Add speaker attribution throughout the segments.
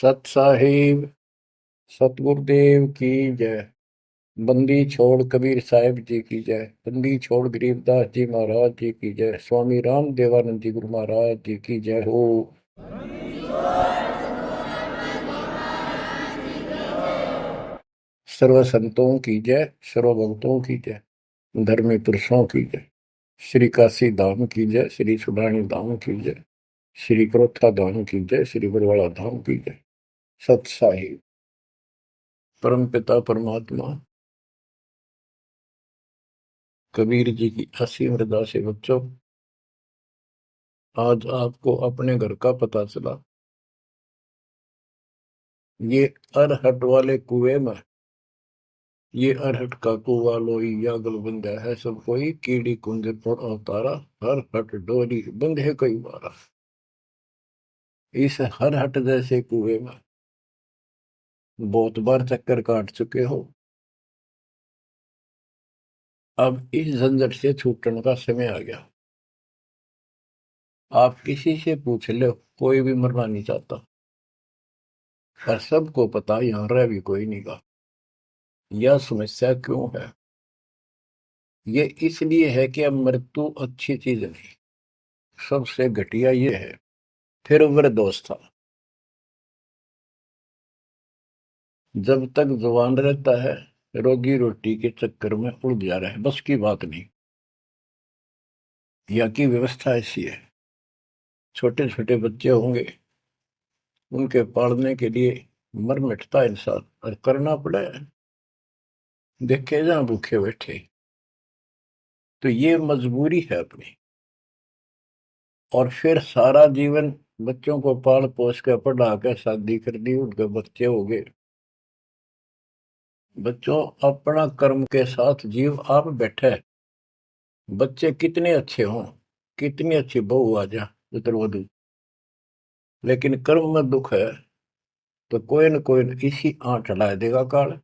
Speaker 1: सत साहिब सतगुरुदेव की जय। बंदी छोड़ कबीर साहिब जी की जय। बंदी छोड़ गरीबदास जी महाराज जी की जय। स्वामी राम देवानंद जी गुरु महाराज जी की जय हो। सर्व संतों की जय, सर्व भक्तों की जय, धर्मी पुरुषों की जय। श्री काशी धाम की जय, श्री सुडानी धाम की जय, श्री क्रोथा धाम की जय, श्री बरवाड़ा धाम की जय। सत साहिब परम पिता परमात्मा कबीर जी की असीम मृदा से बच्चों, आज आपको अपने घर का पता चला। ये अरहट वाले कुएं में, ये अरहट का कुआ लोई या गलबंदा है सब कोई, कीड़ी कुंजे पर अवतारा, हर हट डोरी बंधे कई बारा। इस हर हट जैसे कुएं में बहुत बार चक्कर काट चुके हो। अब इस झंझट से छूटने का समय आ गया। आप किसी से पूछ लो, कोई भी मरना नहीं चाहता, पर सबको पता यहां रह भी कोई नहीं गा। यह समस्या क्यों है? ये इसलिए है कि अब मृत्यु अच्छी चीज नहीं, सबसे घटिया ये है। फिर वह दोस्त था, जब तक जवान रहता है रोजी रोटी के चक्कर में उलझा रहे, बस की बात नहीं। यहाँ की व्यवस्था ऐसी है, छोटे छोटे बच्चे होंगे, उनके पालने के लिए मर मिटता इंसान, और करना पड़े। देखे जहां भूखे बैठे, तो ये मजबूरी है अपनी। और फिर सारा जीवन बच्चों को पाल पोस के पढ़ा के शादी कर दी, उनके बच्चे हो गए। बच्चों, अपना कर्म के साथ जीव आप बैठे, बच्चे कितने अच्छे हों, कितनी अच्छी बहू आ जा पुत्रवधु, लेकिन कर्म में दुख है तो कोई न कोई इसी आंट चढ़ा देगा काल।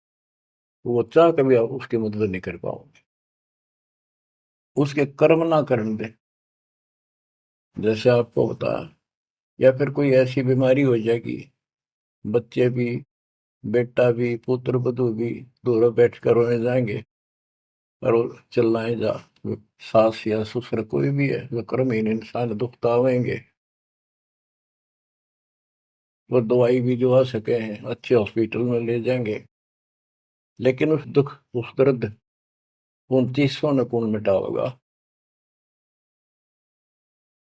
Speaker 1: वो चाह कभी आप उसकी मदद नहीं कर पाओगे, उसके कर्म ना करने दे। जैसे आपको बताया, या फिर कोई ऐसी बीमारी हो जाएगी, बच्चे भी, बेटा भी, पुत्र वधु भी दूर बैठ कर रोने जाएंगे और वो चिल्लाए जा। सास या ससुर कोई भी है, वो कर्महीन इंसान दुख पावेंगे। वो दवाई भी जो आ सके हैं अच्छे हॉस्पिटल में ले जाएंगे, लेकिन उस दुख उस दर्द 2900 न कौन मिटा होगा।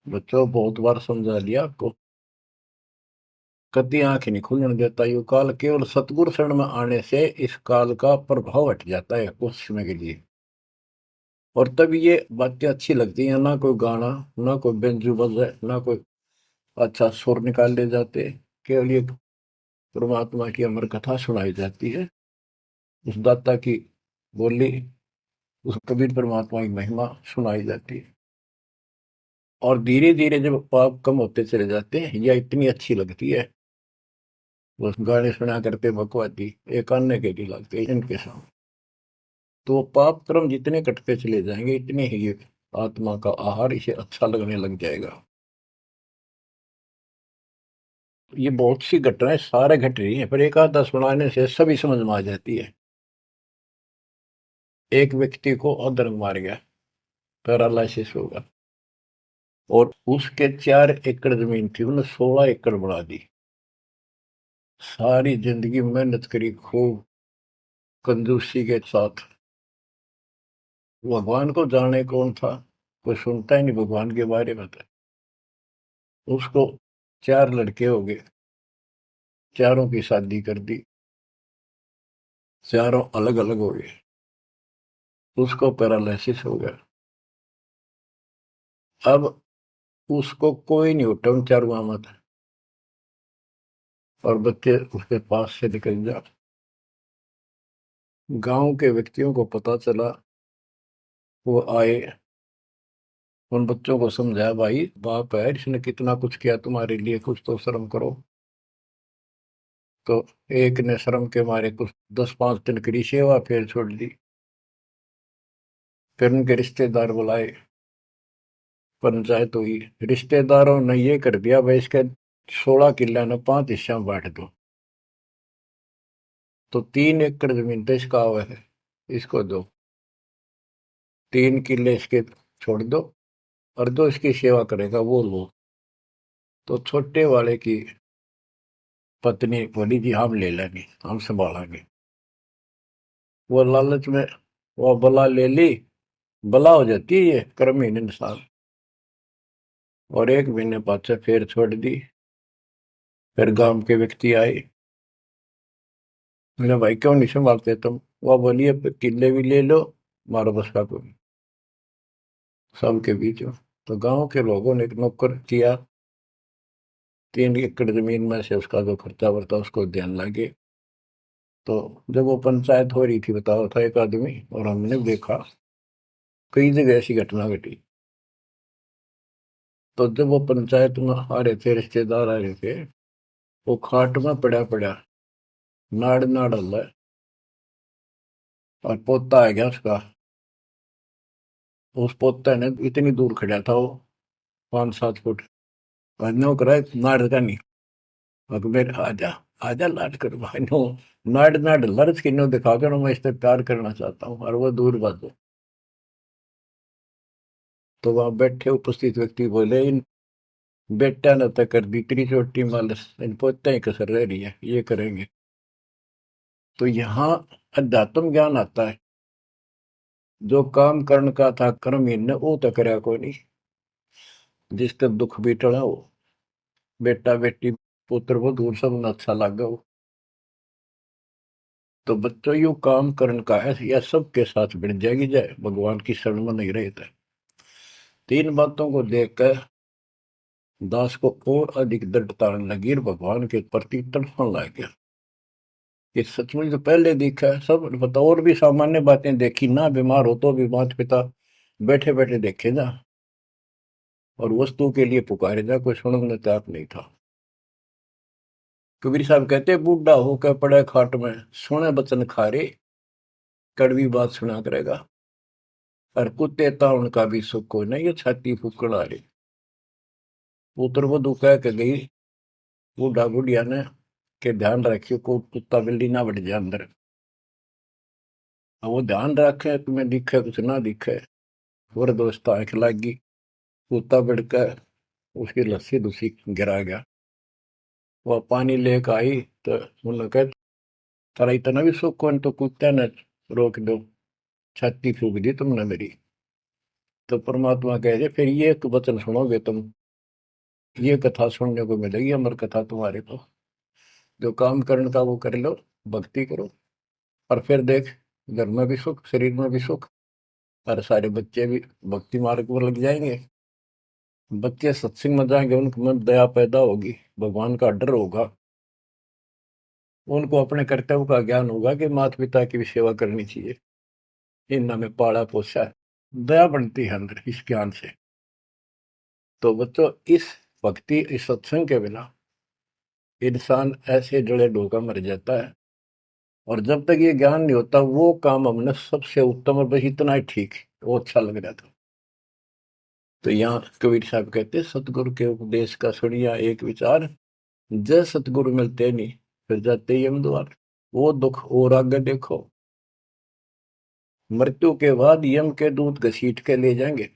Speaker 1: बच्चों, बहुत बार समझा लिया आपको, कभी आंख नहीं खुलने देता ये काल। केवल सतगुरु शरण में आने से इस काल का प्रभाव हट जाता है कुछ समय के लिए, और तब ये बातें अच्छी लगती हैं। ना कोई गाना, ना कोई बेंजू बजे, ना कोई अच्छा सुर निकाल ले जाते, केवल ये परमात्मा की अमर कथा सुनाई जाती है, उस दाता की बोली, उस कबीर परमात्मा की महिमा सुनाई जाती है। और धीरे धीरे जब पाप कम होते चले जाते हैं, यह इतनी अच्छी लगती है। बस गाने सुना करते बकवादी एक अन्य के लिए लगते हैं इनके सामने, तो पाप कर्म जितने कटते चले जाएंगे, इतने ही ये आत्मा का आहार इसे अच्छा लगने लग जाएगा। ये बहुत सी घटनाएं सारे घट रही हैं, पर एक आधा सुनाने से सभी समझ में आ जाती है। एक व्यक्ति को अधर्म मार गया, पैरालिसिस होगा, और उसके 4 एकड़ जमीन थी, उन्हें 16 एकड़ बढ़ा दी। सारी जिंदगी मेहनत करी खूब, कंजूसी के साथ। भगवान को जाने कौन था, कोई सुनता ही नहीं भगवान के बारे में। तो उसको 4 लड़के हो गए, चारों की शादी कर दी, चारों अलग अलग हो गए, उसको पैरालिसिस हो गया। अब उसको कोई नहीं उठा उन चारों में था, और बच्चे उसके पास से निकल जा। गांव के व्यक्तियों को पता चला, वो आए, उन बच्चों को समझाया, भाई बाप है, इसने कितना कुछ किया तुम्हारे लिए, कुछ तो शर्म करो। तो एक ने शर्म के मारे कुछ 10-5 दिन की सेवा फिर छोड़ दी। फिर उनके रिश्तेदार बुलाए, पंचायत हुई, रिश्तेदारों ने ये कर दिया भाई, इसके 16 किला ने 5 हिस्सा में बांट दो, तो 3 एकड़ जमीन तो इसका हुआ है, इसको दो। 3 किले इसके छोड़ दो, और जो इसकी सेवा करेगा वो लो। तो छोटे वाले की पत्नी बोली जी हम ले लेंगे, हम संभालेंगे। वो लालच में वो बला ले ली। बला हो जाती है ये कर्महीन इंसान। और 1 महीने बाद से फिर छोड़ दी। फिर गांव के व्यक्ति आए, मेरा भाई क्यों नहीं संभालते तुम? वो बोलिए किले भी ले लो, मारो बस का कोई सबके बीच में। तो गांव के लोगों ने एक नौकर किया, 3 एकड़ जमीन में से उसका जो खर्चा वर्ता उसको ध्यान लगे। तो जब वो पंचायत हो रही थी, बताओ था एक आदमी, और हमने देखा कई जगह ऐसी घटना घटी। तो जब वो पंचायत में आ रहे थे, रिश्तेदार आ रहे थे, वो खाट में पड़ा पड़ा नाड़ नाड़ हल्ला है, और पोता आ गया उसका। उस पोते ने इतनी दूर खड़ा था वो, 5-7 फुट, और नो करा नाड़ का नहीं। अकबर आजा, आजा लाड कर भाई नो, नाड़ नाड़ लर्ज की नो दिखा कर मैं इस पे प्यार करना चाहता हूँ, और वो दूर बात। तो वहां बैठे उपस्थित व्यक्ति बोले, इन बेटा ने तक कर दी इतनी छोटी मालस, इन पोते ही कसर रह रही है, ये करेंगे। तो यहाँ अध्यात्म ज्ञान आता है। जो काम करण का था कर्म ही ने वो तो करया कोई नहीं। जिसका दुख भी टला हो, बेटा बेटी पुत्र वो दूर सब न अच्छा लगा हो। तो बच्चों यू काम करण का है, यह सबके साथ बढ़ जाएगी जाए भगवान की शरण में नहीं रहता। 3 बातों को देखकर दास को और अधिक दृढ़ता लगी और भगवान के प्रति तड़पने लग गया। ये सचमुच तो पहले देखा है सब पता, और भी सामान्य बातें देखी ना, बीमार हो तो भी माता पिता बैठे बैठे देखे जा, और वस्तु के लिए पुकारे जा, कोई सुनने तैयार नहीं था। कबीर साहब कहते बूढ़ा होकर पड़े खाट में, सुने बचन खारे, कड़वी बात सुना करेगा। और कुत्ते था उनका भी सुख कोई नहीं, ये छाती फूकड़ आ रही। पुत्र वधु कह के गई बूढ़ा बुढ़िया ने, के ध्यान रखियो को कुत्ता बिल्ली ना बढ़ जाए अंदर। अब वो ध्यान रखे, तुम्हें दिखे कुछ ना दिखे। और दोस्त आंख लागी, कुत्ता बढ़कर उसकी लस्सी दूसी गिरा गया। वह पानी लेकर आई, तो उन्होंने कहा तारा इतना भी सुख कौन, तो कुत्ते ने रोक दो, छाती फूक दी तुमने मेरी। तो परमात्मा कह दे फिर ये एक वचन सुनोगे तुम, ये कथा सुनने को मिलेगी अमर कथा तुम्हारे को। जो काम करने का वो कर लो, भक्ति करो, और फिर देख घर में भी सुख, शरीर में भी सुख, और सारे बच्चे भी भक्ति मार्ग पर लग जाएंगे। बच्चे सत्संग में जाएंगे, उनके मन दया पैदा होगी, भगवान का डर होगा, उनको अपने कर्तव्य का ज्ञान होगा कि माता पिता की भी सेवा करनी चाहिए, इन्होंने में पाला पोसा है। दया बनती है अंदर इस ज्ञान से। तो बच्चों इस भक्ति, इस सत्संग के बिना इंसान ऐसे जड़े डोका मर जाता है। और जब तक ये ज्ञान नहीं होता, वो काम हमने सबसे उत्तम और बस इतना ही ठीक है, वो अच्छा लग रहा था। तो यहाँ कबीर साहब कहते सतगुरु के उपदेश का सुनिया एक विचार, जय सतगुरु मिलते नहीं फिर जाते यम द्वार। वो दुख और आगे देखो, मृत्यु के बाद यम के दूत घसीट के ले जाएंगे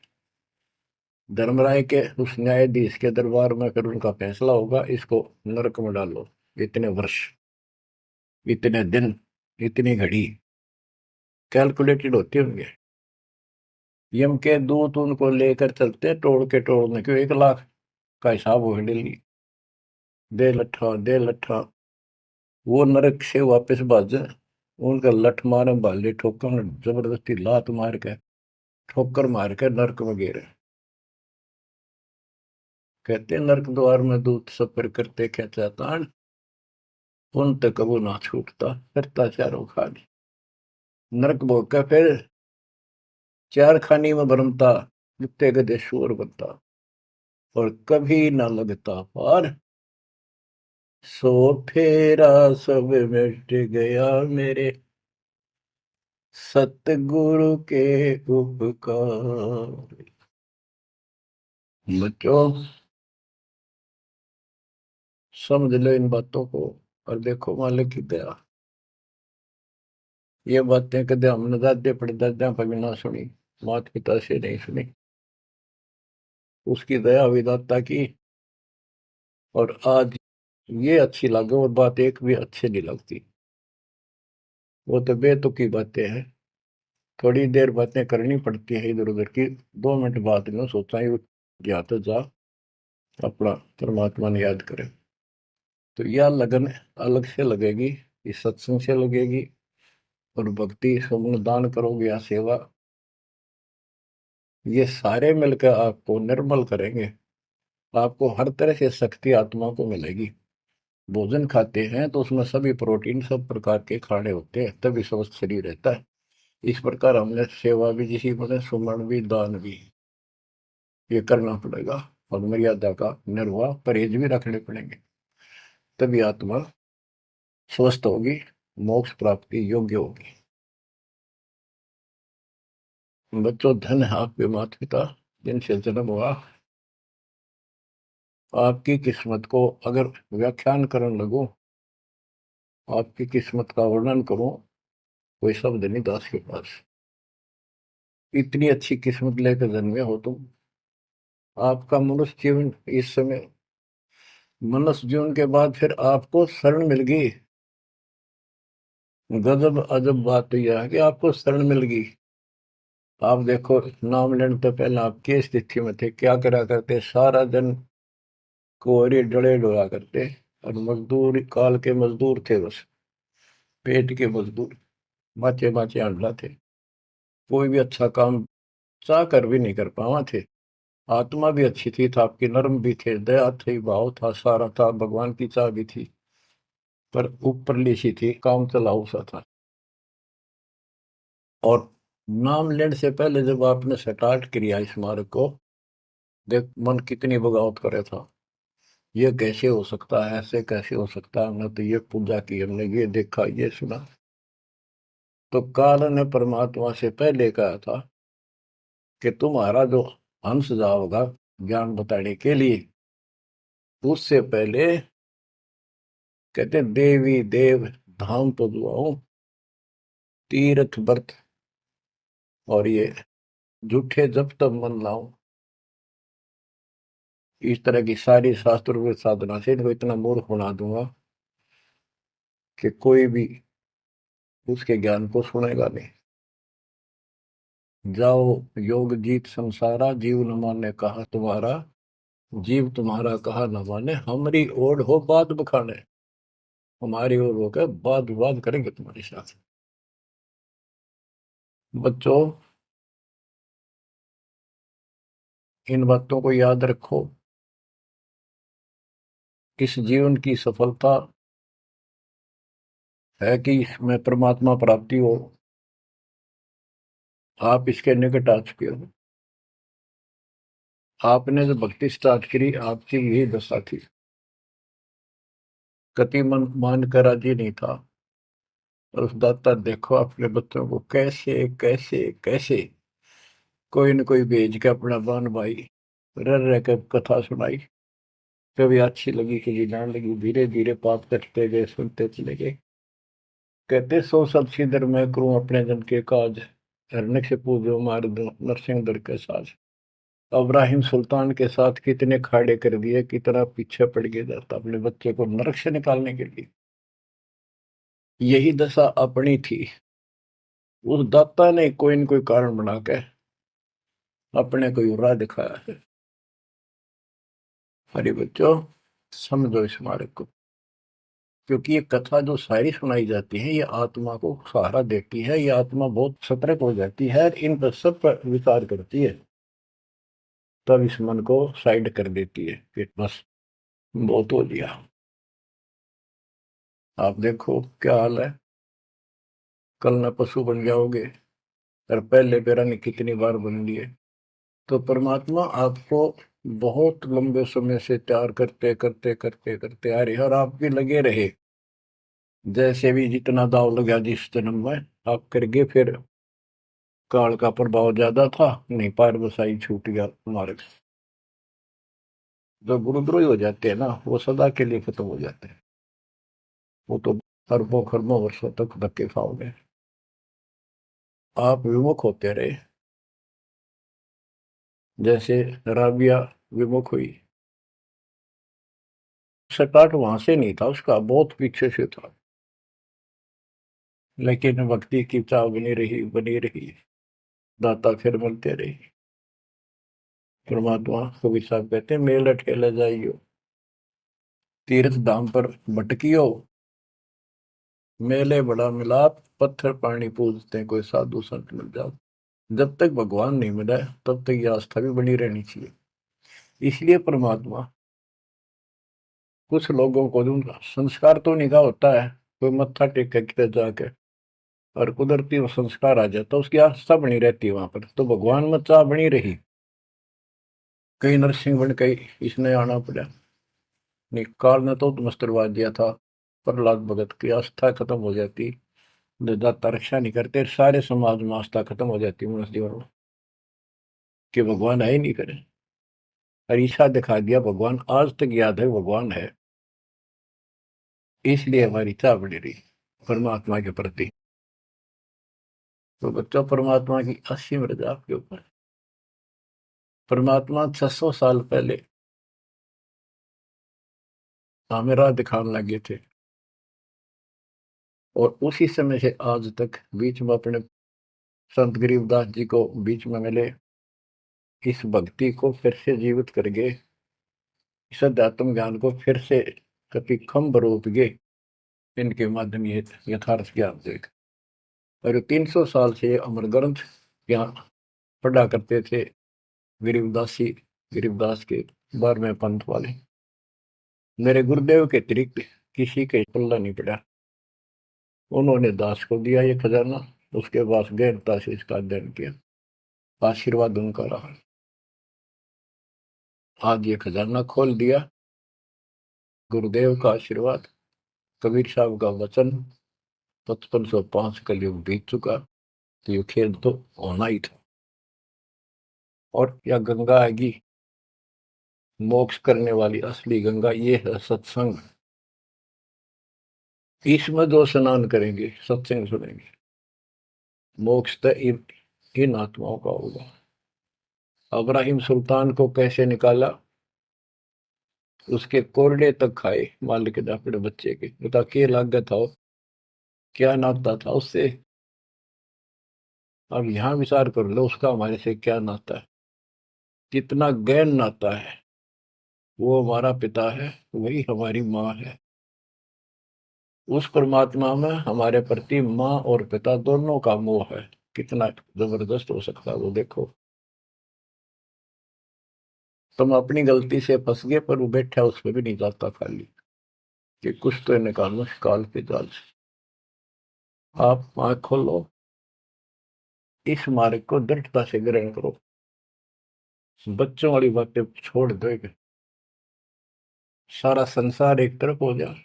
Speaker 1: धर्मराय के उस न्यायाधीश के दरबार में, फिर उनका फैसला होगा इसको नरक में डालो, इतने वर्ष, इतने दिन, इतनी घड़ी कैलकुलेटेड होते होंगे। यम के दूत उनको लेकर चलते तोड़ के तोड़ने क्यों, 1 लाख का हिसाब हो डेली, दे लट्ठा दे लट्ठा। वो नरक से वापस भाजे, उनका लठ मारे भाले ठोकर, जबरदस्ती लात मार के ठोकर मार के नरक में गिरे। कहते नरक द्वार में दूत सफर करते क्या तान, उन तक कबू ना छूटता करता चारों खानी। नरक भोग का फिर 4 खानी में भरमता, जुत्ते गदे शोर बनता, और कभी ना लगता पार, सो फेरा सब मिट गया मेरे सतगुरु के उपकार। बच्चों समझ लो इन बातों को और देखो मालिक की दया। ये बातें कदे हमने दादे परदादा पर भी ना सुनी, माता पिता से नहीं सुनी। उसकी दया विधाता की। और आज ये अच्छी लगे और बात एक भी अच्छी नहीं लगती। वो तो बेतुकी बातें हैं। थोड़ी देर बातें करनी पड़ती है इधर उधर की। 2 मिनट बाद में सोचा ही गया तो जा अपना परमात्मा ने याद करे। तो यह लगन अलग से लगेगी, इस सत्संग से लगेगी। और भक्ति समूह दान करोगे या सेवा, ये सारे मिलकर आपको निर्मल करेंगे। आपको हर तरह से शक्ति आत्मा को मिलेगी। भोजन खाते हैं तो उसमें सभी प्रोटीन सब प्रकार के खाने होते हैं, तभी स्वस्थ शरीर रहता है। इस प्रकार हमने सेवा भी जिसी बने, सुमरण भी, दान भी, ये करना पड़ेगा। और मर्यादा का निर्वाह परहेज भी रखने पड़ेंगे, तभी आत्मा स्वस्थ होगी, मोक्ष प्राप्ति योग्य होगी। बच्चों, धन है आपके माता पिता जिनसे जन्म हुआ। आपकी किस्मत को अगर व्याख्यान करने लगो, आपकी किस्मत का वर्णन करूं, कोई शब्द नहीं दास के पास। इतनी अच्छी किस्मत लेकर जन्मे हो तुम। आपका मनुष्य जीवन इस समय, मनुष्य जीवन के बाद फिर आपको शरण मिल गई। गजब अजब बात तो यह है कि आपको शरण मिल गई। आप देखो, नाम लेने तो पहले आप किस स्थिति में थे, क्या करा करते, सारा दिन कोहरे डले डोला करते। और मजदूर, काल के मजदूर थे, बस पेट के मजदूर, बाचे बाचे अंडा थे। कोई भी अच्छा काम चाह कर भी नहीं कर पावा थे। आत्मा भी अच्छी थी, था आपकी नर्म भी थे, दया थी, भाव था, सारा था, भगवान की चाह भी थी। पर ऊपरली सी थी, काम चलाऊ सा था। और नाम लेने से पहले जब आपने स्टार्ट किया इस मार्ग को, देख मन कितनी बगावत करे था। ये कैसे हो सकता है, ऐसे कैसे हो सकता है, हमने तो ये पूजा की, हमने ये देखा, ये सुना। तो काल ने परमात्मा से पहले कहा था कि तुम्हारा जो हंस जाओगा ज्ञान बताने के लिए, उससे पहले कहते देवी देव धाम तो दुआओं, तीर्थ व्रत और ये झूठे जब तब मन लाऊं। इस तरह की सारी शास्त्र साधना से इनको इतना मूर्ख बना दूंगा कि कोई भी उसके ज्ञान को सुनेगा नहीं। जाओ योग जीत संसारा, जीव न माने कहा तुम्हारा, जीव तुम्हारा कहा न माने, हमारी ओर हो बात बखाने। हमारी ओर होकर बात विवाद करेंगे तुम्हारे साथ। बच्चों, इन बातों को याद रखो। इस जीवन की सफलता है कि इसमें परमात्मा प्राप्ति हो। आप इसके निकट आ चुके हो। आपने जो भक्ति स्टार्ट करी, आपकी यही दशा थी। कति मन मान कर राजी नहीं था। और उस दाता देखो अपने बच्चों को कैसे कैसे कैसे कोई न कोई भेज के अपना बान भाई रह रह कर कथा सुनाई। कभी अच्छी लगी, कभी ना लगी, धीरे धीरे पाप करते गए, सुनते चले गए। कहते सो सब सिदर मैं करूं अपने जन के काज, हरने से पूजो मार दो नरसिंह दर के साज। इब्राहिम सुल्तान के साथ कितने खाड़े कर दिए, कितना पीछे पड़ गया जाता अपने बच्चे को नरक से निकालने के लिए। यही दशा अपनी थी। उस दाता ने कोई न कोई कारण बना के अपने को राह दिखाया है। हरी बच्चों, समझो इस मार्ग को। क्योंकि ये कथा जो सारी सुनाई जाती है, ये आत्मा को सहारा देती है। ये आत्मा बहुत सतर्क हो जाती है, इन पर सब पर विचार करती है, तब इस मन को साइड कर देती है कि बस बहुत हो लिया। आप देखो क्या हाल है, कल न पशु बन जाओगे। और पहले पेरा ने कितनी बार बन लिए। तो परमात्मा आपको बहुत लंबे समय से तैयार करते करते करते करते आ रहे, और आप भी लगे रहे। जैसे भी जितना दाव लगा जिस जन्म में आप करगे, फिर काल का प्रभाव ज्यादा था, नहीं पार बसाई छूट गया मार्ग। जो गुरुद्रोही हो जाते हैं ना, वो सदा के लिए खत्म हो जाते हैं। वो तो अरबों खरबों वर्षों तक धक्के खाओगे। आप विमुख होते रहे, जैसे राबिया विमुख हुई। स्टार्ट वहां से नहीं था उसका, बहुत पीछे से था, लेकिन भक्ति की चाह बनी रही बनी रही। दाता फिर मिलते रहे। परमात्मा कबीर साहब कहते हैं, मेल ठेले जाइयो, तीर्थ धाम पर भटकियो, मेले बड़ा मिलाप, पत्थर पानी पूजते हैं, कोई साधु संत मिल जाओ। जब तक भगवान नहीं मिला है, तब तक ये आस्था भी बनी रहनी चाहिए। इसलिए परमात्मा कुछ लोगों को दूंगा, संस्कार तो निकाह होता है, कोई मत्था टेक के जाके, और कुदरती वो संस्कार आ जाता, उसकी आस्था बनी रहती है वहां पर, तो भगवान में चाह बनी रही। कई नरसिंह बन के इसने आना पड़ा। काल ने तो मस्त करवा दिया था, प्रहलाद भगत की आस्था खत्म हो जाती, दाता रक्षा नहीं करते, सारे समाज में आस्था खत्म हो जाती मनुष्य जीवन में, कि भगवान है ही नहीं करे। अरीसा दिखा दिया भगवान, आज तक याद है भगवान है। इसलिए हमारी चाह बनी रही परमात्मा के प्रति। तो बच्चों, परमात्मा की असीम रजा आपके ऊपर। परमात्मा 600 साल पहले हमें राह दिखाने लगे थे, और उसी समय से आज तक बीच में अपने संत गरीबदास जी को बीच में मिले, इस भक्ति को फिर से जीवित कर गए, इस अध्यात्म ज्ञान को फिर से कभी खम्भ रोप गए। इनके माध्यम ये यथार्थ ज्ञान देख, और 300 साल से अमर ग्रंथ ज्ञान पढ़ा करते थे गरीबदासी, गरीबदास के 12वें पंथ वाले। मेरे गुरुदेव के अतिरिक्त किसी के पल्ला नहीं पड़ा। उन्होंने दास को दिया ये खजाना, उसके बाद गहनता से इसका अध्ययन किया, आशीर्वाद उनका रहा। आज ये खजाना खोल दिया, गुरुदेव का आशीर्वाद, कबीर साहब का वचन, 5505 कलयुग बीत चुका, तो ये खेल तो होना ही था। और या गंगा आएगी, मोक्ष करने वाली असली गंगा ये है सत्संग। इसमें जो स्नान करेंगे, सत्संग सुनेंगे, मोक्ष तो इन आत्माओं का होगा। अब्राहिम सुल्तान को कैसे निकाला, उसके कोरडे तक खाए मालिक ने अपने बच्चे के, बता के लागत था, क्या नाता था उससे। अब यहाँ विचार कर लो, उसका हमारे से क्या नाता है, कितना गहन नाता है। वो हमारा पिता है, वही हमारी माँ है। उस परमात्मा में हमारे प्रति माँ और पिता दोनों का मोह है, कितना जबरदस्त हो सकता है वो देखो। तुम अपनी गलती से फंस गए, पर वो बैठा उस पर भी नहीं जाता खाली, कि कुछ तो निकालो काल के जाल से। आप आंख खोलो, इस मार्ग को दृढ़ता से ग्रहण करो, बच्चों वाली बातें छोड़ दो। सारा संसार एक तरफ हो जाए,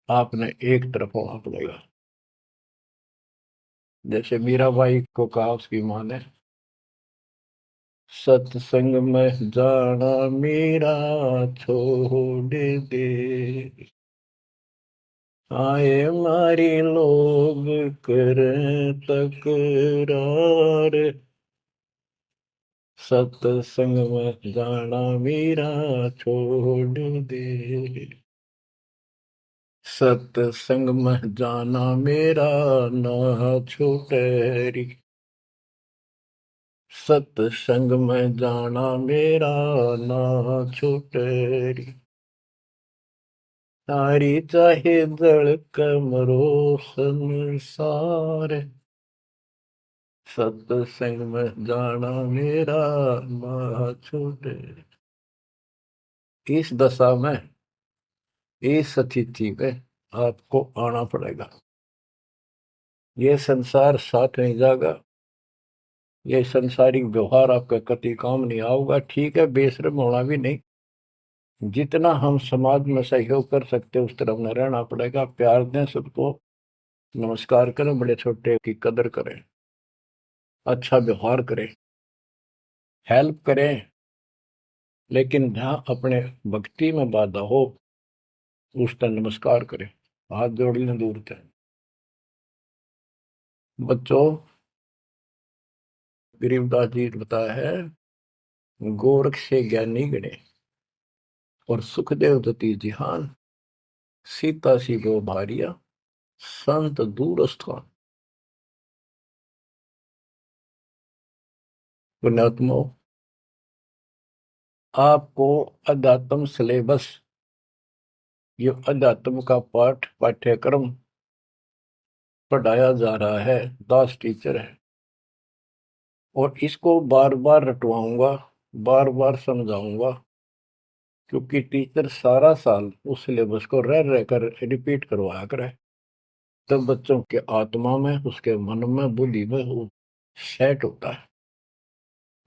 Speaker 1: आपने एक तरफ होना पड़ेगा। जैसे मीराबाई को कहा उसकी माँ ने, सत्संग में जाना मीरा छोड़ दे, आए मारी लोग कर तकरार, सत्संग में जाना मीरा छोड़ दे, सत्संग में जाना मेरा ना छूटे री, सत्संग में जाना मेरा ना छूटे री, तारी चाहे जड़ कमरो संसार, सत्संग में जाना मेरा ना छूटे। इस दशा में, इस स्थिति में आपको आना पड़ेगा। ये संसार साथ नहीं जाएगा, ये संसारिक व्यवहार आपका कति काम नहीं आऊगा। ठीक है, बेशर्म होना भी नहीं, जितना हम समाज में सहयोग कर सकते उस तरफ में रहना पड़ेगा। प्यार दें सबको, नमस्कार करें, बड़े छोटे की कदर करें, अच्छा व्यवहार करें, हेल्प करें, लेकिन जहाँ अपने भक्ति में बाधा हो उस पर नमस्कार करें, हाथ जोड़ लें दूर से। बच्चों, गरीबदास जी ने बताया है, गोरख से ज्ञानी गणे और सुखदेव दती जिहान, सीता सी गो भारिया संत दूर स्थान। पुण्यात्मो, आपको अध्यात्म सिलेबस, ये अध्यात्म का पाठ्यक्रम पढ़ाया जा रहा है, दास टीचर है, और इसको बार बार रटवाऊंगा, बार बार समझाऊंगा, क्योंकि टीचर सारा साल उस सिलेबस को रह रह कर रिपीट करवाया करे, तब बच्चों के आत्मा में, उसके मन में, बुद्धि में वो सेट होता है।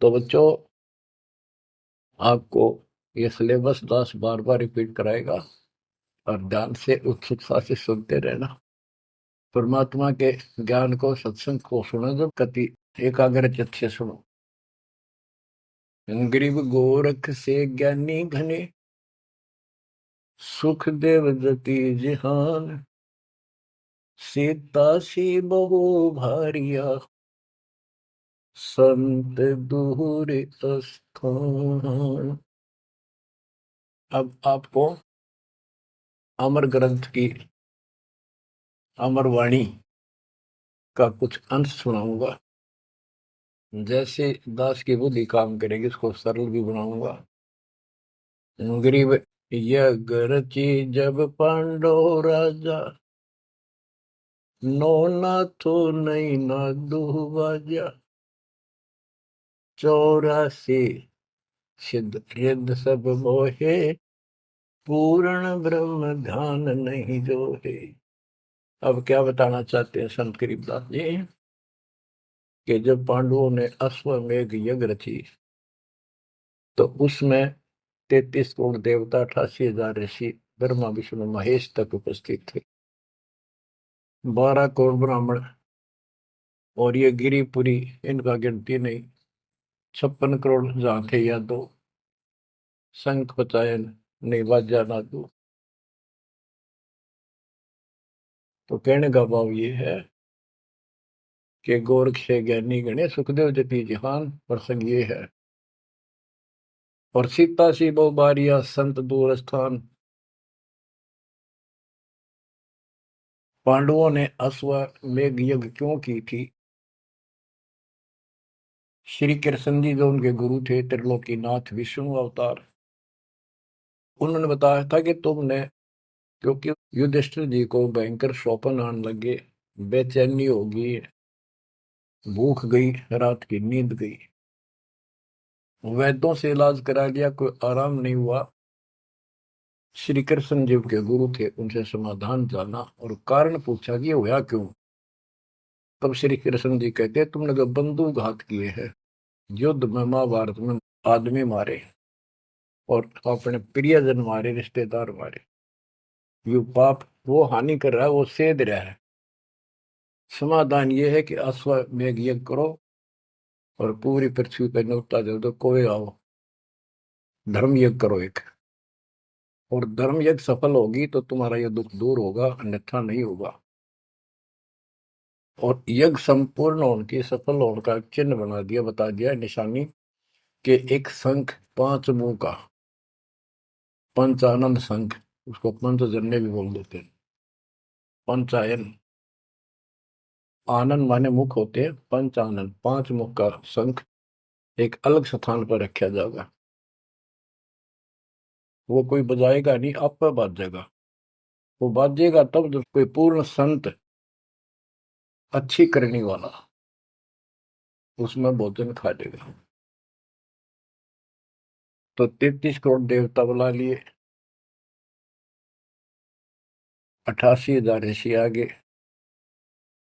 Speaker 1: तो बच्चों, आपको ये सिलेबस दास बार बार रिपीट कराएगा, और ध्यान से उत्सुकता से सुनते रहना। परमात्मा के ज्ञान को, सत्संग को सुनो, जब कति एकाग्र चित्त से सुनो। गरीब गोरख से ज्ञानी घने, सुख देव जति जिहान, सीता सी बहु भारिया संत दूर स्थान। अब आपको अमर ग्रंथ की अमर वाणी का कुछ अंश सुनाऊंगा। जैसे दास की बुद्धि काम करेगी, इसको सरल भी बनाऊंगा। गरीब, यह रची जब पांडव राजा, नो नाथो नहीं ना दुबाजा, 84 सिद्ध रिद्ध सब मोहे, पूर्ण ब्रह्म ध्यान नहीं जो है। अब क्या बताना चाहते हैं संत गरीबदास जी, कि जब पांडवों ने अश्वमेघ यज्ञ रची, तो उसमें 33 करोड़ देवता, 88,000 ऋषि, ब्रह्मा विष्णु महेश तक उपस्थित थे, 12 करोड़ ब्राह्मण, और ये गिरिपुरी, इनका गिनती नहीं, 56 करोड़ जहां थे या दो, शंख पचायन नहीं बाजा ना दो। तो कहने का भाव ये है कि गोरख से ज्ञानी गणे, सुखदेव जति जिहान, प्रसंग ये है। और सीता सी बहु बारिया संत दूर स्थान। पांडवों ने अश्वमेघ यज्ञ क्यों की थी? श्री कृष्ण जी जो उनके गुरु थे, त्रिलोकीनाथ विष्णु अवतार, उन्होंने बताया था कि तुमने, क्योंकि युधिष्ठिर जी को भयंकर शोपन आने लगे, बेचैनी होगी, भूख गई, रात की नींद गई, वैद्यों से इलाज करा लिया, कोई आराम नहीं हुआ। श्री कृष्ण जी के गुरु थे, उनसे समाधान जाना और कारण पूछा कि हुआ क्यों। तब श्री कृष्ण जी कहते, तुमने तो बंदूक घात किए हैं, युद्ध में, महाभारत में आदमी मारे, और अपने प्रियजन मारे, रिश्तेदार मारे, यू पाप वो हानि कर रहा है, वो सेध रहा है। समाधान ये है कि अश्वमेघ यज्ञ करो और पूरी पृथ्वी पर न्योता दे दो, कोई आओ, धर्म यज्ञ करो एक, और धर्म यज्ञ सफल होगी तो तुम्हारा यह दुख दूर होगा, अन्यथा नहीं होगा। और यज्ञ संपूर्ण होने की, सफल होने का चिन्ह बना दिया, बता दिया निशानी, कि एक शंख 5 मुंह का, पंचानंद शंख, उसको पंचजन्य भी बोल देते हैं, पंचायन, आनंद माने मुख होते हैं, पंचानंद 5 मुख का शंख एक अलग स्थान पर रखा जाएगा। वो कोई बजाएगा नहीं, आप पर बाजेगा। वो बाजेगा तब जब कोई पूर्ण संत, अच्छी करने वाला उसमें भोजन खा लेगा। तो 33 करोड़ देवता बुला लिए, 88,000 ऋषि आगे,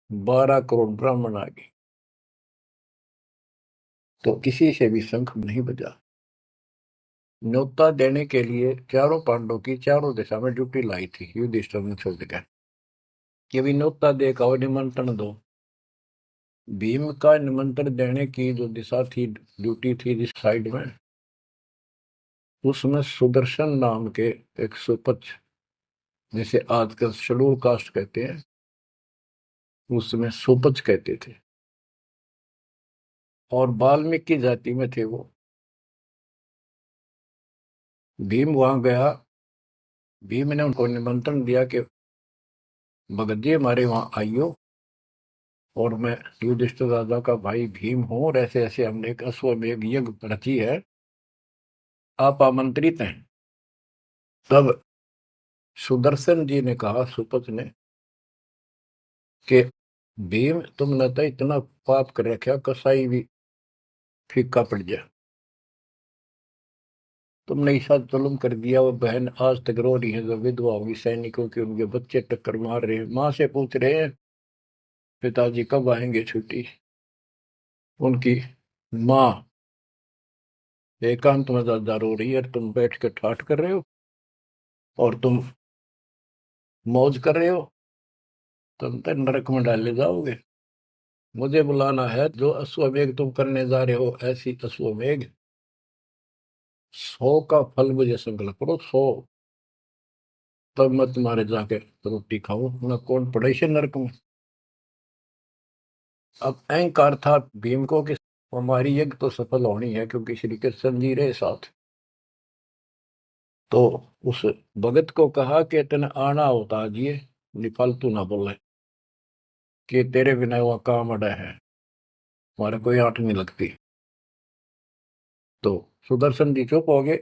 Speaker 1: 12 करोड़ ब्राह्मण आगे, तो किसी से भी शंख नहीं बजा। न्योता देने के लिए चारों पांडवों की चारों दिशा में ड्यूटी लाई थी, युधिष्ठिर ने छोड़ दिया कि भी न्योता दे का निमंत्रण दो। भीम का निमंत्रण देने की जो दिशा थी, ड्यूटी थी जिस साइड में, उसमें सुदर्शन नाम के एक सुपच, जिसे आजकल शेड्यूल कास्ट कहते हैं, उसमें सुपच कहते थे, और वाल्मीकि जाति में थे वो। भीम वहां गया। भीम ने उनको निमंत्रण दिया कि भगत जी हमारे वहां आइयो, और मैं युधिष्ठिर राजा का भाई भीम हूं, और ऐसे ऐसे हमने एक अश्वमेध यज्ञ रची है, आप आमंत्रित हैं। तब सुदर्शन जी ने कहा, सुपथ ने, कि भीम तुमने तो इतना पाप कर रखा, कसाई भी फीका पड़ गया, तुमने ऐसा जुल्म कर दिया। वो बहन आज तक रो रही है, जो विधवा होगी सैनिकों की, उनके बच्चे टक्कर मार रहे हैं, माँ से पूछ रहे हैं पिताजी कब आएंगे छुट्टी। उनकी माँ एकांत में ज्यादा रो रही है, तुम बैठ के ठाठ कर रहे हो और तुम मौज कर रहे हो, तुम तो नरक में डाले जाओगे। मुझे बुलाना है, जो अश्वमेघ तुम करने जा रहे हो, ऐसी अश्वमेघ 100 का फल मुझे संकल्प करो, 100, तब मैं तुम्हारे जाके रोटी खाऊं, मैं कौन पड़े से नरक में। अब अहंकार था भीम को कि हमारी यज्ञ तो सफल होनी है, क्योंकि श्री कृष्ण जी रहे साथ। तो उस भगत को कहा कि तेने आना होता जी, फालतू ना बोले, कि तेरे बिना वह काम अड़ा है, हमारे कोई आंट नहीं लगती। तो सुदर्शन जी चुप हो गए,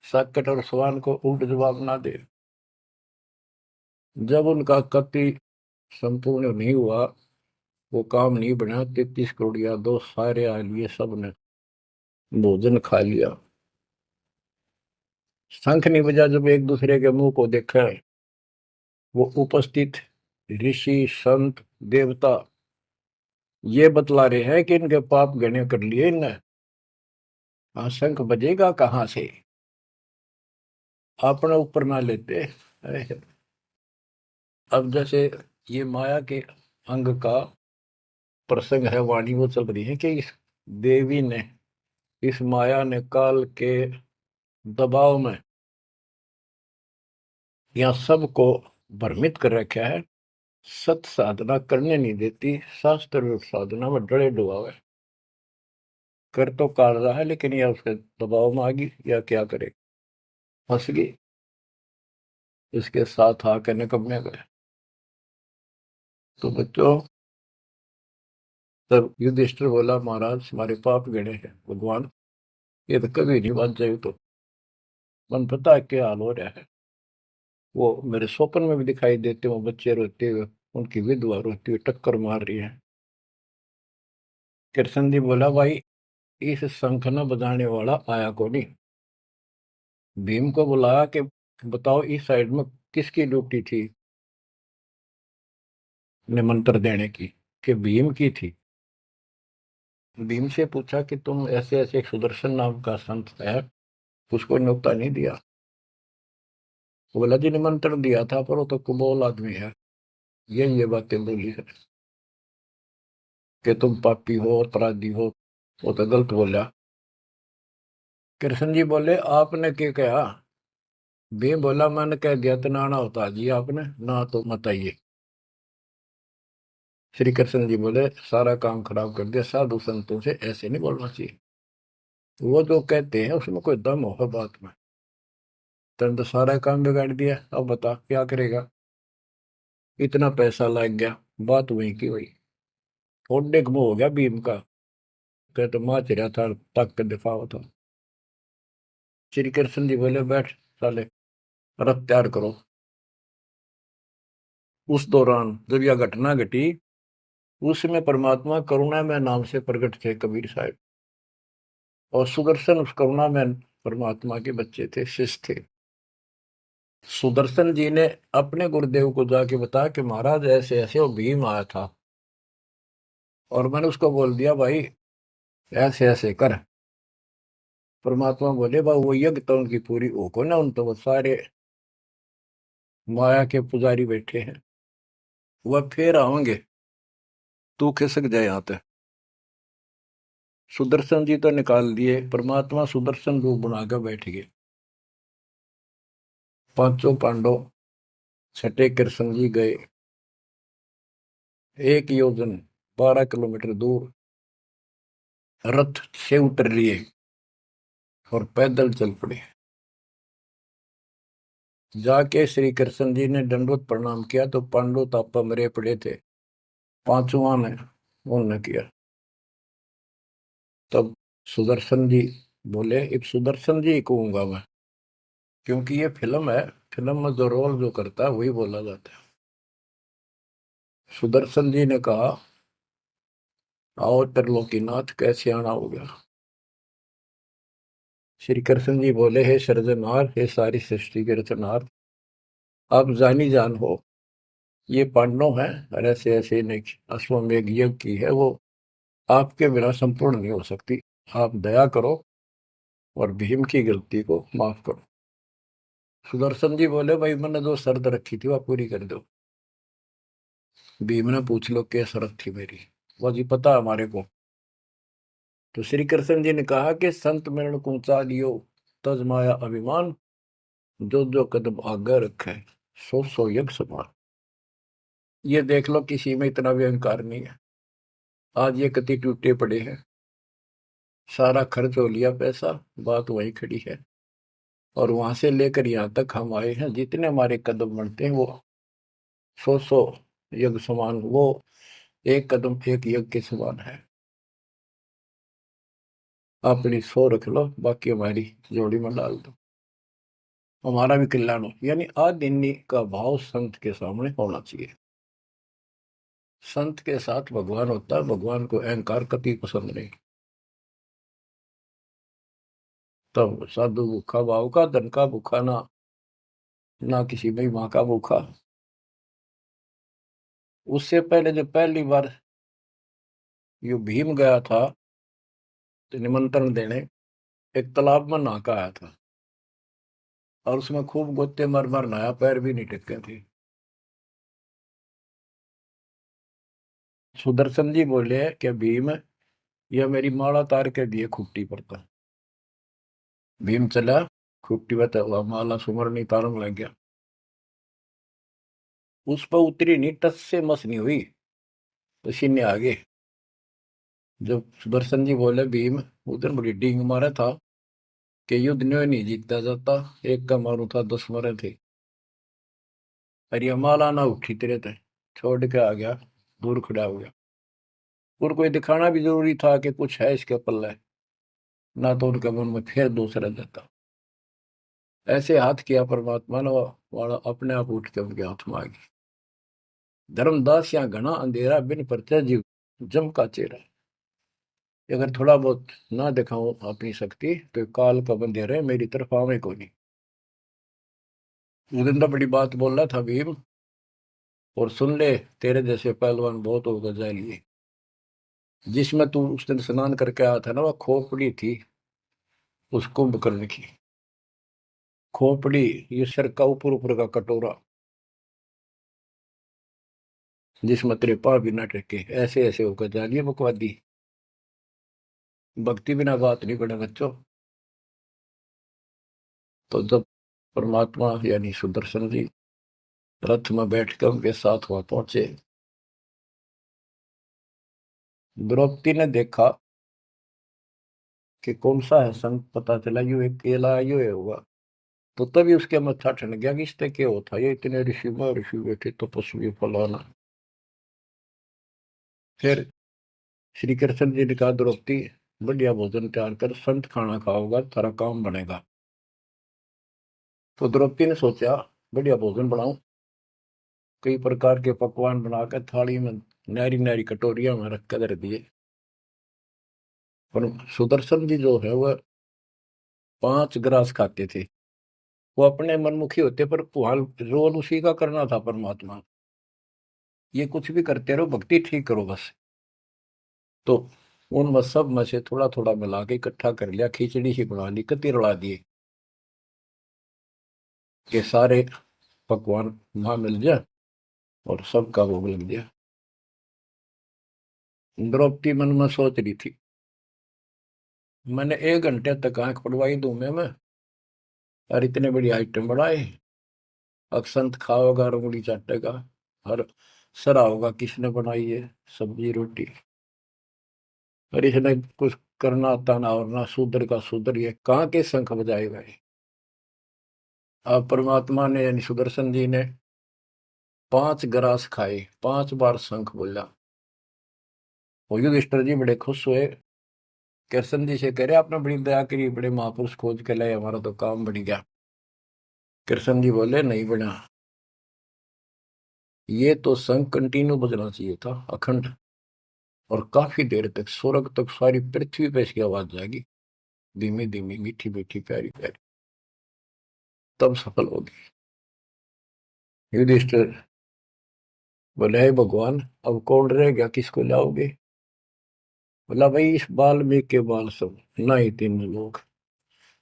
Speaker 1: साकट और सवान को उल्ट जवाब ना दे। जब उनका कति संपूर्ण नहीं हुआ, वो काम नहीं बना, 33 करोड़ यादव सारे आ लिए, सबने भोजन खा लिया। शंख नहीं बजा, जब एक दूसरे के मुंह को देखा, वो उपस्थित ऋषि संत देवता ये बतला रहे हैं कि इनके पाप गणे कर लिए इनने। हाँ, शंख बजेगा कहाँ से, अपने ऊपर ना लेते। अब जैसे ये माया के अंग का प्रसंग है, वाणी वो चल रही है कि इस देवी ने, इस माया ने काल के दबाव में यहाँ सबको भ्रमित कर रखा है, सत साधना करने नहीं देती, शास्त्र साधना में डरे डुबावे, कर तो काट रहा है, लेकिन यह उसके दबाव में आ गई, या क्या करे, फंस गई, इसके साथ आके निकम्मे गए। तो बच्चों, तब युधिष्ठिर बोला, महाराज हमारे पाप गिने हैं भगवान, ये तो कभी नहीं बन जाए। तो मन पता है क्या हाल हो रहा है, वो मेरे स्वप्न में भी दिखाई देते, वो बच्चे रोते हुए, उनकी विधवा रोती हुई टक्कर मार रही है। कृष्ण जी बोला, भाई इस शंख न बजाने वाला आया को नहीं। भीम को बुलाया कि बताओ इस साइड में किसकी ड्यूटी थी निमंत्रण देने की, कि भीम की थी। भीम से पूछा कि तुम ऐसे ऐसे एक सुदर्शन नाम का संत है, उसको न्योता नहीं दिया। वो बोला, जी निमंत्रण दिया था, पर वो तो कुबोल आदमी है, ये बातें बोली है कि तुम पापी हो और अपराधी हो, वो तो गलत बोला। कृष्ण जी बोले, आपने क्या कहा। भीम बोला, मैंने कह दिया तो नाना होता जी, आपने ना तो मत आइए। श्री कृष्ण जी बोले, सारा काम खराब कर दिया, साधु संतों से ऐसे नहीं बोलना चाहिए, वो जो कहते हैं उसमें कोई दम होगा बात में। तुम तो सारा काम बिगाड़ दिया, अब बता क्या करेगा, इतना पैसा लग गया, बात वही की वही, थोड़े मुंह हो गया भीम का, कहते माच रहा था, तक के दिखावा था। श्री कृष्ण जी बोले, बैठ साले, रथ तैयार करो। उस दौरान जब यह घटना घटी, उसमें परमात्मा करुणा में नाम से प्रकट थे कबीर साहब, और सुदर्शन उस करुणा में परमात्मा के बच्चे थे, शिष्य थे। सुदर्शन जी ने अपने गुरुदेव को जाके बताया कि महाराज ऐसे ऐसे वो भीम आया था, और मैंने उसको बोल दिया, भाई ऐसे ऐसे कर। परमात्मा बोले, भाई वो यज्ञ तो उनकी पूरी हो को ना, उन तो वो सारे माया के पुजारी बैठे हैं, वह फिर आवेंगे, तू खिसक जाए यहाँ पे। सुदर्शन जी तो निकाल दिए, परमात्मा सुदर्शन रूप बनाकर बैठ गए। पांचों पांडव छठे कृष्ण जी गए, 1 योजन 12 किलोमीटर दूर रथ से उतर लिए और पैदल चल पड़े। जाके श्री कृष्ण जी ने दंडवत प्रणाम किया तो पांडव तापा मरे पड़े थे, पांचवा ने उन्होंने किया। तब सुदर्शन जी बोले, एक सुदर्शन जी कहूंगा मैं, क्योंकि ये फिल्म है, फिल्म में जो रोल जो करता है वही बोला जाता है। सुदर्शन जी ने कहा, आओ त्रिलोकीनाथ, कैसे आना हो गया। श्री कृष्ण जी बोले, हे सृजनहार, हे सारी सृष्टि के रचनहार, आप जानी जान हो, ये पांडव हैं और ऐसे ऐसे नहीं, अश्वमेध यज्ञ की है वो, आपके बिना संपूर्ण नहीं हो सकती। आप दया करो और भीम की गलती को माफ करो। सुदर्शन जी बोले, भाई मैंने जो शर्त रखी थी वह पूरी कर दो। भीम ने पूछ लो क्या शर्त थी मेरी, वो जी पता हमारे को। तो श्री कृष्ण जी ने कहा कि संत मरण को ऊंचा लियो, तज माया अभिमान, जो जो कदम आगे रखे, सो सो यज्ञ समान। ये देख लो, किसी में इतना भी अहंकार नहीं है। आज ये कति टूटे पड़े हैं, सारा खर्च हो लिया पैसा, बात वहीं खड़ी है। और वहां से लेकर यहाँ तक हम आए हैं, जितने हमारे कदम बढ़ते हैं वो सौ सौ यज्ञ समान, वो एक कदम एक यज्ञ के समान है। अपनी सौ रख लो, बाकी हमारी जोड़ी में डाल दो, हमारा भी कल्याण हो। यानी आदिन्य का भाव संत के सामने होना चाहिए। संत के साथ भगवान होता है, भगवान को अहंकार कति पसंद नहीं। तब साधु भूखा भाव का, धन का भूखा ना, ना किसी में माँ का भूखा। उससे पहले जब पहली बार यो भीम गया था तो निमंत्रण देने, एक तालाब में नहा का आया था और उसमें खूब गोते मर मर नहाया, पैर भी नहीं टिके थे। सुदर्शन जी बोले कि भीम, यह मेरी माला तार के दिए खूंटी पर था। भीम चला, खूंटी पर हुआ माला सुमरनी तारन लग गया, उस पर उतरी नहीं, टस से मस नहीं हुई, पसीने आ गए। जब सुदर्शन जी बोले, भीम उधर बड़ी डींग मारा था कि युद्ध न्योय नहीं जीतता जाता, एक का मारू था 10 मरे थे, और ये माला ना उठी तेरे थे, छोड़ के आ गया, दूर खड़ा हो गया। और कोई दिखाना भी जरूरी था कि कुछ है इसके पल्ले, ना तो उनके मन में फिर दूसरा देता। ऐसे हाथ किया परमात्मा ने, वाला अपने आप उठ के उनके हाथ में आ गई। धर्मदास या घना अंधेरा, बिन परचय जीव जम का चेहरा। अगर थोड़ा बहुत ना दिखाऊं अपनी शक्ति तो काल का बंधेरे मेरी तरफ आवे को नहीं। उस दिन तो बड़ी बात बोल रहा था भीम, और सुन ले, तेरे जैसे पहलवान बहुत होगा जाए लिए। जिसमें तू उस दिन स्नान करके आया था ना, वह खोपड़ी थी उस कुंभकर्ण की। खोपड़ी, ये सर का ऊपर ऊपर का कटोरा, जिसमें तेरे पाँव भी ना टेके, ऐसे ऐसे होकर जानिए बकवादी। भक्ति बिना बात नहीं बने बच्चों। तो जब परमात्मा यानी सुदर्शन जी रथ में बैठ कर उनके साथ वहां पहुंचे, द्रौपदी ने देखा कि कौन सा है संत, पता चला यू एक केला यू है होगा। तो तभी उसके मत्था ठन गया कि इससे क्या होता, ये इतने ऋषि में ऋषि बैठे तपस्वी फलाना। फिर श्री कृष्ण जी ने कहा, द्रौपदी बढ़िया भोजन तैयार कर, संत खाना खाओगा तारा काम बनेगा। तो द्रौपदी ने सोचा, बढ़िया भोजन बनाऊं, कई प्रकार के पकवान बनाकर थाली में नारी नारी कटोरिया में रख कर दिए। पर सुदर्शन जी जो है वह 5 ग्रास खाते थे। वो अपने मनमुखी होते, पर रोल उसी का करना था परमात्मा। ये कुछ भी करते रहो, भक्ति ठीक करो बस। तो उन सब में से थोड़ा थोड़ा मिला के इकट्ठा कर लिया, खिचड़ी ही बना ली, कति रला दिए कि सारे पकवान वहां मिल जाए और सबका भोग लग गया। द्रौपदी मन में सोच रही थी, मैंने 1 घंटे तक आंख पड़वाई दूं मैं और इतने बड़ी आइटम बढ़ाए। अक्संत खाओगा और उंगली चाटेगा और सरा होगा किसने बनाई है सब्जी रोटी। और इसने कुछ करना आता ना और ना शूद्र का शूद्र, ये कहाँ के शंख बजाएगा ये। अब परमात्मा ने यानी सुदर्शन जी ने 5 ग्रास खाए, 5 बार शंख बोला। वो युधिष्ठिर जी बड़े खुश हुए, कृष्ण जी से कह रहे आपने बड़ी दया करी, बड़े महापुरुष खोज के लाए, हमारा तो काम बढ़ गया। कृष्ण जी बोले नहीं बना, ये तो शंख कंटिन्यू बजना चाहिए था अखंड, और काफी देर तक स्वर्ग तक सारी पृथ्वी पे इसकी आवाज जाएगी, धीमी धीमी मीठी मीठी प्यारी प्यारी, तब सफल होगी। युधिष्ठिर बोले हे भगवान, अब कौन रह गया, किसको लाओगे। बोला भाई इस वाल्मीकि के बाल सब ना ही 3 लोग,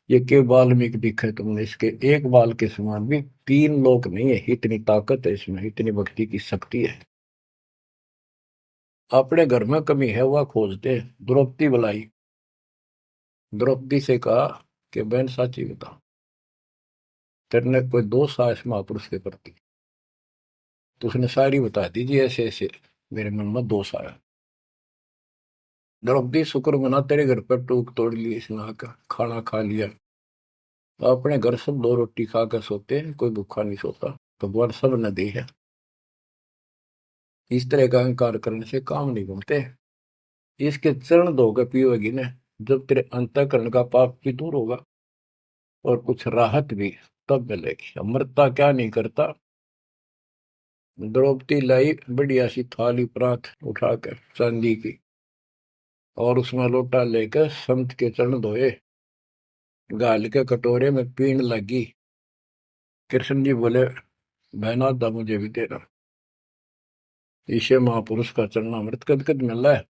Speaker 1: ये के वाल्मीकि दिखे तुमने, इसके एक बाल के समान भी 3 लोग नहीं है, इतनी ताकत है इसमें, इतनी भक्ति की शक्ति है। अपने घर में कमी है वह खोजते हैं। द्रौपदी बुलाई, द्रौपदी से कहा कि बहन साची बता, तेरे कोई दोष आया इस महापुरुष के प्रति। तो उसने सारी बता दी जी, ऐसे ऐसे मेरे मन में दोष आया। द्रौपदी शुक्र मना तेरे घर पर टूक तोड़ ली, इसने आकर खाना खा लिया। अपने घर सब 2 रोटी खा कर सोते हैं, कोई भूखा नहीं सोता, भगवान सब न दे है। इस तरह का अहंकार करने से काम नहीं बनते। इसके चरण धोकर पियोगी ने, जब तेरे अंतःकरण का पाप भी दूर होगा और कुछ राहत भी तब मिलेगी। अमृता क्या नहीं करता। द्रौपदी लाई बढ़िया सी थाली परात उठाकर चांदी की, और उसमें लोटा लेकर संत के चरण धोए, गाल के कटोरे में पीण लगी। कृष्ण जी बोले बहना था मुझे भी देना, इसे महापुरुष का चरणामृत कद कद मिल रहा है।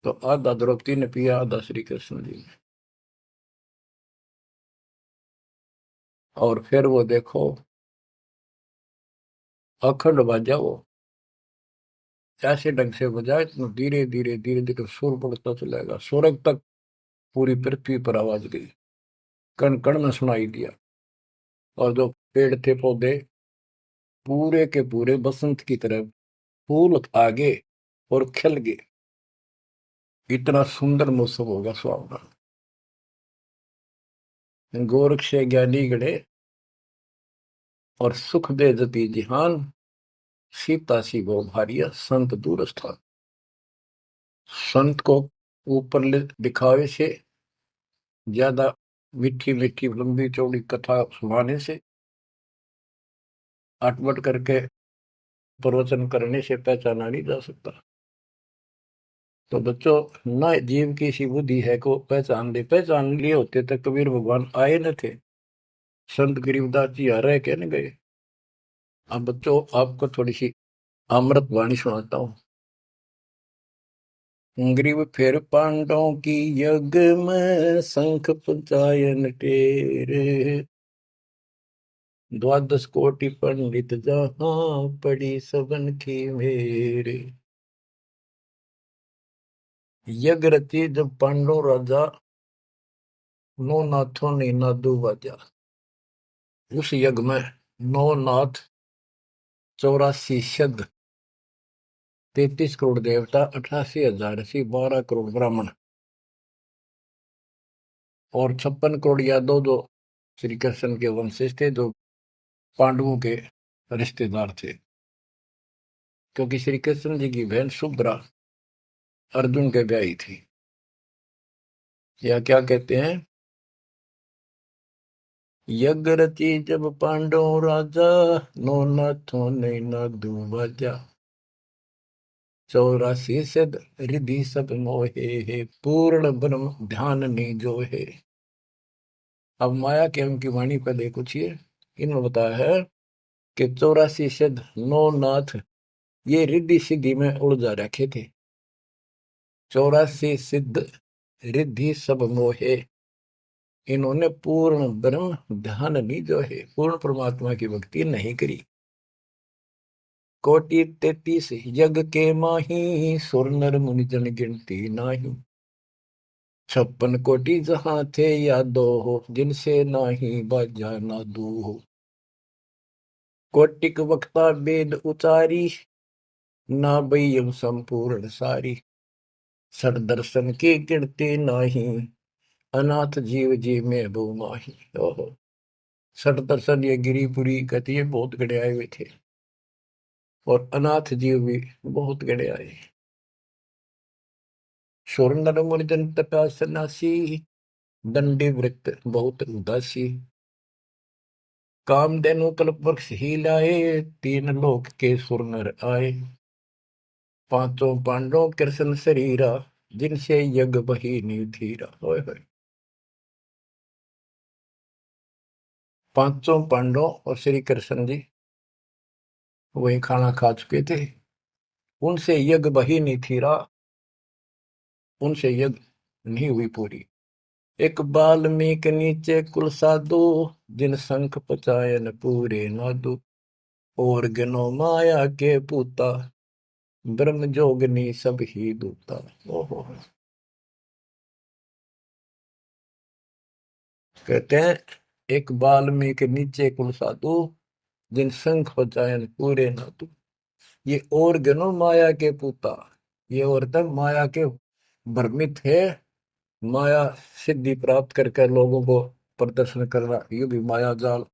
Speaker 1: तो आधा द्रौपदी ने पिया, आधा श्री कृष्ण जी ने। और फिर वो देखो अखंड बाजा वो ऐसे ढंग से बजाए तो धीरे धीरे धीरे धीरे सुर बढ़ता चलेगा, स्वर्ग तक पूरी पृथ्वी पर आवाज गई, कण कण में सुनाई दिया। और जो पेड़ थे पौधे पूरे के पूरे बसंत की तरह फूल आ गए और खिल गए। इतना सुंदर मौसम होगा सुहावना। गोरख से ज्ञानी गणे और सुख दे जति जिहान, सीता सी गो भारिया संत दूर स्थान। संत को ऊपर दिखावे से ज्यादा मीठी मीठी लंबी चौड़ी कथा सुनाने से, अटपट करके प्रवचन करने से पहचाना नहीं जा सकता। तो बच्चों, न जीव की सी बुद्धि है को पहचान ले, पहचान लिए होते तो कबीर भगवान आए न थे, संत गरीबदास जी आ रहे कहने गए। अब बच्चों आपको थोड़ी सी अमृत वाणी सुनाता हूँ। ग्रीव फिर पांडवों की यज्ञ में शंख पंचायन टेरे, 12 कोटि पंडित जहां पड़ी सबन की मेरे। यज्ञ रची जब पांडव राजा, नौ नाथों ने नादू बाजा। उस यज्ञ में 9 नाथ, 84 सिद्ध, 33 करोड़ देवता, 88,000 ऋषि, 12 करोड़ ब्राह्मण और 56 करोड़ यादव जो श्री कृष्ण के वंशज थे, जो पांडवों के रिश्तेदार थे। क्योंकि श्री कृष्ण जी की बहन सुभद्रा अर्जुन के ब्याही थी। या क्या कहते हैं, यज्ञ रची जब पांडव राजा, नो नाथों ने नादू बाजा। 84 सिद्ध रिधि सब मोहे, पूर्ण ब्रह्म ध्यान नहीं जो है। अब माया के उनकी वाणी पर देखो छिए, इन्होंने बताया है कि 84 सिद्ध 9 नाथ ये रिद्धि सिद्धि में उलझा रखे थे। 84 सिद्ध रिद्धि सब मोहे, इन्होंने पूर्ण ब्रह्म ध्यान नहीं जो है, पूर्ण परमात्मा की भक्ति नहीं करी। कोटि 33 यज्ञ के माही, सुर नर मुनि जन गिनती नाही। 56 कोटि जहां थे यादो हो, जिनसे नाही बाजा नादू हो। कोटिक वक्ता वेद उचारी, ना बयम संपूर्ण सारी। सर दर्शन के गिरते नाही, अनाथ जीव जी में बो माही। ओहो, सठ दर्शन ये गिरिपुरी कहती है, बहुत गड़े आए हुए थे, और अनाथ जीव भी बहुत गड़े आए। शोर नर मुरजन तपा सन्यासी, दंडी वृत्त बहुत उदासी। कामधेनु कल्प वृक्ष ही लाए, तीन लोक के सुर नर आए। पांचों पांडवों कृष्ण शरीरा, जिनसे यज्ञ बही निधीरा। होय होय। पांचों पांडव और श्री कृष्ण जी वही खाना खा चुके थे, उनसे यज्ञ बही नहीं थीरा, उनसे यज्ञ नहीं हुई पूरी। एक बाल्मीक नीचे कुल साधु, जिन शंख पचायन पूरे नादु। और गनो माया के पूता, ब्रह्म जोगनी सब ही दूता। ओहो, कहते हैं एक बाल्मीक नीचे कुल साधु, जिन शंख पचायन पूरे नादु। ये और गनो माया के पूता, ये औरतें माया के भ्रमित है, माया सिद्धि प्राप्त करके लोगों को प्रदर्शन करना, ये भी माया जाल।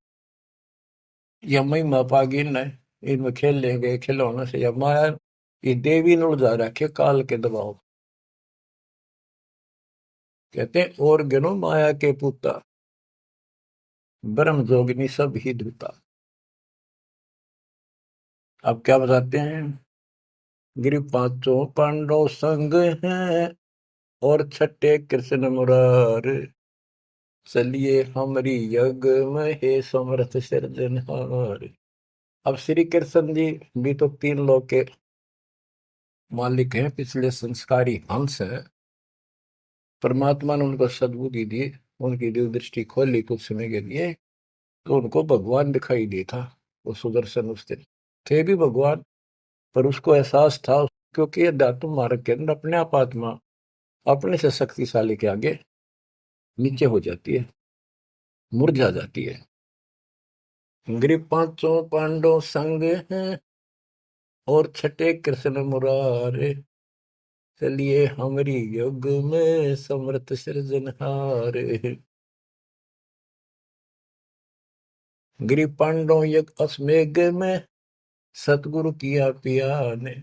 Speaker 1: या महिमा पागी न, इनमें खेल ले गए खिलौने से, या माया ये देवी न उलझा रखे काल के दबाव। कहते हैं और गनो माया के पुता, ब्रह्म जोगिनी सब ही धुता। अब क्या बताते हैं, गिरि पांचों पांडव संग हैं, और छठे कृष्ण मुरार। चलिए हमारी यज्ञ में हे समर्थ सिरजनहार। अब श्री कृष्ण जी भी तो तीन लोक के मालिक हैं, पिछले संस्कारी हंस है। परमात्मा ने उनको सद्बुद्धि दी, उनकी दिव्य दृष्टि खोली कुछ समय के लिए, तो उनको भगवान दिखाई दे था। वो सुदर्शन उस दिन थे भी भगवान, पर उसको एहसास था, क्योंकि ये धातु मार्ग के अंदर अपने आप आत्मा अपने से शक्तिशाली के आगे नीचे हो जाती है, मुरझा जाती है। गिरि पांचों पांडव संग हैं, और छठे कृष्ण मुरारे। चलिए हमारी युग में समर्थ सृजनहार। गिरि पांडव यज्ञ अश्वमेघ में, सतगुरु किया पिया ने।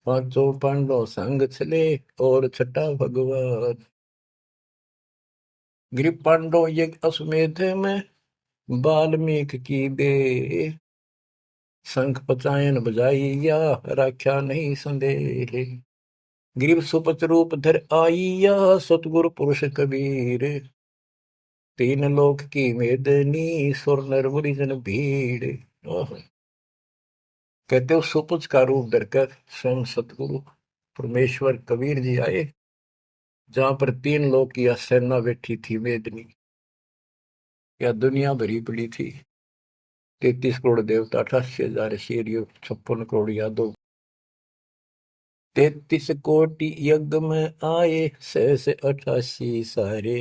Speaker 1: पांचों पांडव संग चले, और छठा भगवान। गिरि पांडव यज्ञ अश्वमेध में, बाल्मीक की बे। शंख पचायन बजाइया, राख्या नहीं संदेह। गिरिव सुपच रूप धर आइया, सतगुरु पुरुष कबीर। तीन लोक की मेदनी, सुर नर मुनि जन भीड़। कहते हो सुपुच का रूप धरकर स्वयं सतगुरु परमेश्वर कबीर जी आए, जहां पर तीन लोक की सेना बैठी थी मेदनी, या दुनिया भरी पड़ी थी। 33 करोड़ देवता, 88,000 शेर, 56 करोड़ यादव। 33 कोटि यज्ञ में आए, 688 सारे।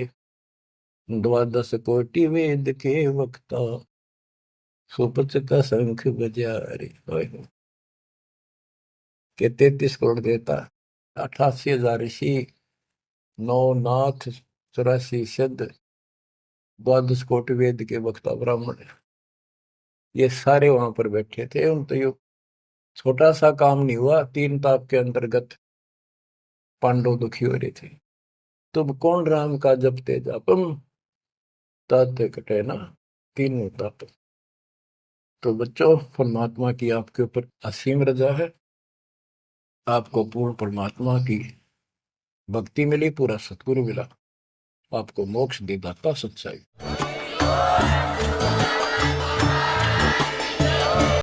Speaker 1: 12 कोटि वेद के वक्ता, सुपच का शंख बजा रे। के 33 करोड़ देवता, 88,000 ऋषि, 9 नाथ, 84 सिद्ध, 12 कोटि वेद के वक्ता ब्राह्मण, ये सारे वहां पर बैठे थे। उन तो यो छोटा सा काम नहीं हुआ, 3 ताप के अंतर्गत पांडव दुखी हो रहे थे। तुम कौन राम का जपते जापम, ताते कटे ना तीनों ताप। तो बच्चों, परमात्मा की आपके ऊपर असीम रजा है, आपको पूर्ण परमात्मा की भक्ति मिली, पूरा सतगुरु मिला, आपको मोक्ष दी दाता सच्चाई।